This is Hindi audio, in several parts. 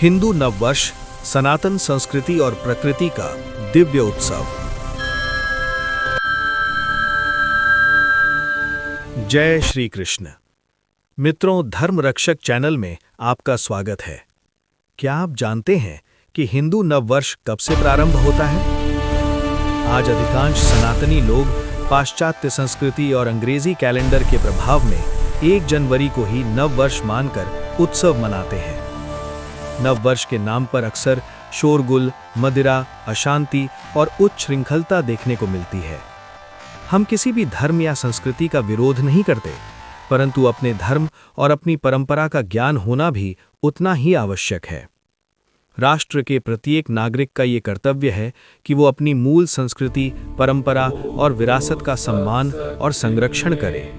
हिंदू नववर्ष सनातन संस्कृति और प्रकृति का दिव्य उत्सव। जय श्री कृष्ण। मित्रों, धर्म रक्षक चैनल में आपका स्वागत है। क्या आप जानते हैं कि हिंदू नववर्ष कब से प्रारंभ होता है? आज अधिकांश सनातनी लोग पाश्चात्य संस्कृति और अंग्रेजी कैलेंडर के प्रभाव में 1 जनवरी को ही नववर्ष मानकर उत्सव मनाते हैं। नववर्ष के नाम पर अक्सर शोरगुल, मदिरा, अशांति और उच्च श्रृंखलता देखने को मिलती है। हम किसी भी धर्म या संस्कृति का विरोध नहीं करते, परंतु अपने धर्म और अपनी परंपरा का ज्ञान होना भी उतना ही आवश्यक है। राष्ट्र के प्रत्येक नागरिक का ये कर्तव्य है कि वो अपनी मूल संस्कृति, परंपरा और विरासत का सम्मान और संरक्षण करे।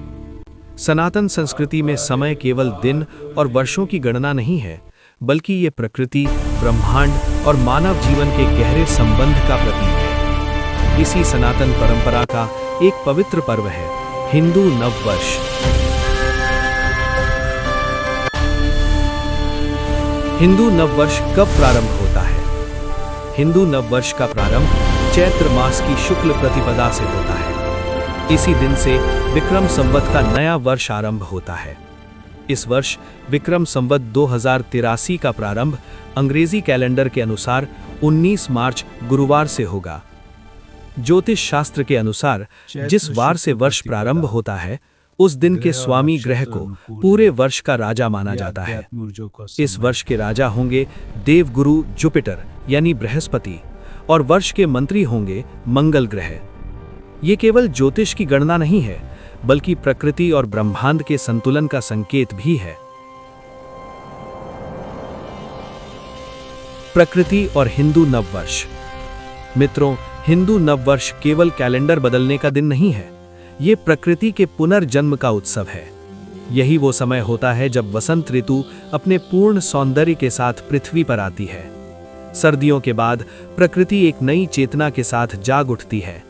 सनातन संस्कृति में समय केवल दिन और वर्षों की गणना नहीं है, बल्कि ये प्रकृति, ब्रह्मांड और मानव जीवन के गहरे संबंध का प्रतीक है। इसी सनातन परंपरा का एक पवित्र पर्व है हिंदू नववर्ष। हिंदू नववर्ष कब प्रारंभ होता है? हिंदू नववर्ष का प्रारंभ चैत्र मास की शुक्ल प्रतिपदा से होता है। इसी दिन से विक्रम संवत का नया वर्ष आरंभ होता है। इस वर्ष विक्रम संवत 2083 का प्रारंभ अंग्रेजी कैलेंडर के अनुसार 19 मार्च गुरुवार से होगा। ज्योतिष शास्त्र के अनुसार जिस वार से वर्ष प्रारंभ होता है, उस दिन के स्वामी ग्रह को पूरे वर्ष का राजा माना जाता है। इस वर्ष के राजा होंगे देवगुरु जुपिटर यानी बृहस्पति, और वर्ष के मंत्री होंगे मंगल ग्रह। ये केवल ज्योतिष की गणना नहीं है, बल्कि प्रकृति और ब्रह्मांड के संतुलन का संकेत भी है। प्रकृति और हिंदू नववर्ष। मित्रों, हिंदू नववर्ष केवल कैलेंडर बदलने का दिन नहीं है, ये प्रकृति के पुनर्जन्म का उत्सव है। यही वो समय होता है जब वसंत ऋतु अपने पूर्ण सौंदर्य के साथ पृथ्वी पर आती है। सर्दियों के बाद प्रकृति एक नई चेतना के साथ जाग उठती है।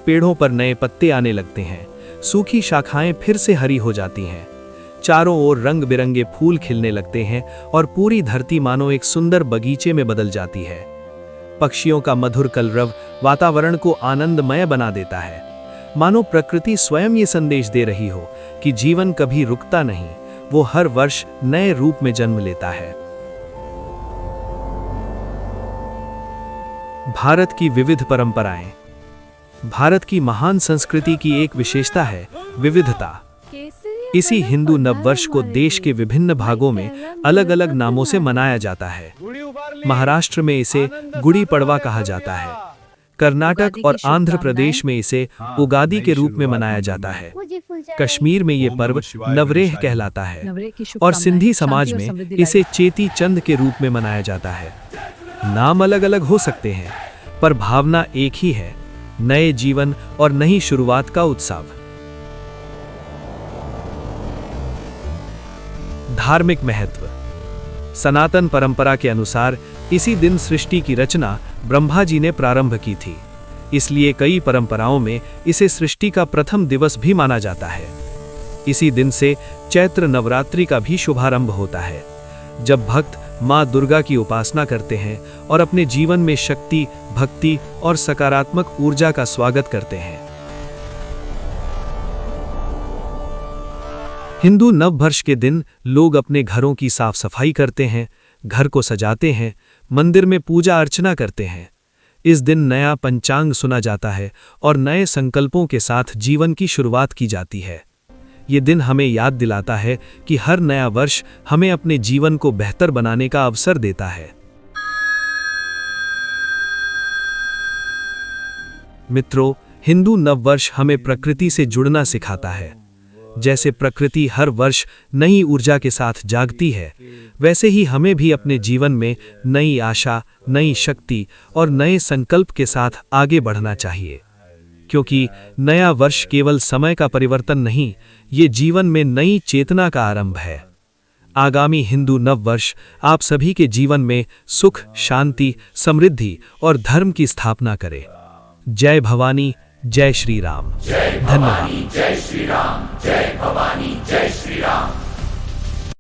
पेड़ों पर नए पत्ते आने लगते हैं, सूखी शाखाएं फिर से हरी हो जाती हैं, चारों ओर रंग बिरंगे फूल खिलने लगते हैं और पूरी धरती मानो एक सुंदर बगीचे में बदल जाती है। पक्षियों का मधुर कलरव वातावरण को आनंदमय बना देता है, मानो प्रकृति स्वयं ये संदेश दे रही हो कि जीवन कभी रुकता नहीं, वो हर वर्ष नए रूप में जन्म लेता है। भारत की विविध परंपराएं। भारत की महान संस्कृति की एक विशेषता है विविधता। इसी हिंदू नववर्ष को देश के विभिन्न भागों में अलग अलग नामों से मनाया जाता है। महाराष्ट्र में इसे गुड़ी पड़वा कहा जाता है। कर्नाटक और आंध्र प्रदेश में इसे उगादी के रूप में मनाया जाता है। कश्मीर में ये पर्व नवरेह कहलाता है और सिंधी समाज में इसे चेती चंद के रूप में मनाया जाता है। नाम अलग अलग हो सकते हैं, पर भावना एक ही है, नए जीवन और नई शुरुआत का उत्सव। धार्मिक महत्व। सनातन परंपरा के अनुसार इसी दिन सृष्टि की रचना ब्रह्मा जी ने प्रारंभ की थी। इसलिए कई परंपराओं में इसे सृष्टि का प्रथम दिवस भी माना जाता है। इसी दिन से चैत्र नवरात्रि का भी शुभारंभ होता है, जब भक्त मां दुर्गा की उपासना करते हैं और अपने जीवन में शक्ति, भक्ति और सकारात्मक ऊर्जा का स्वागत करते हैं। हिंदू नववर्ष के दिन लोग अपने घरों की साफ सफाई करते हैं, घर को सजाते हैं, मंदिर में पूजा अर्चना करते हैं। इस दिन नया पंचांग सुना जाता है और नए संकल्पों के साथ जीवन की शुरुआत की जाती है। ये दिन हमें याद दिलाता है कि हर नया वर्ष हमें अपने जीवन को बेहतर बनाने का अवसर देता है। मित्रों, हिंदू नववर्ष हमें प्रकृति से जुड़ना सिखाता है। जैसे प्रकृति हर वर्ष नई ऊर्जा के साथ जागती है, वैसे ही हमें भी अपने जीवन में नई आशा, नई शक्ति और नए संकल्प के साथ आगे बढ़ना चाहिए। क्योंकि नया वर्ष केवल समय का परिवर्तन नहीं, ये जीवन में नई चेतना का आरंभ है। आगामी हिंदू नववर्ष आप सभी के जीवन में सुख, शांति, समृद्धि और धर्म की स्थापना करे। जय भवानी, जय श्री राम। धन्यवाद। जय श्री राम, जय भवानी, जय श्री राम।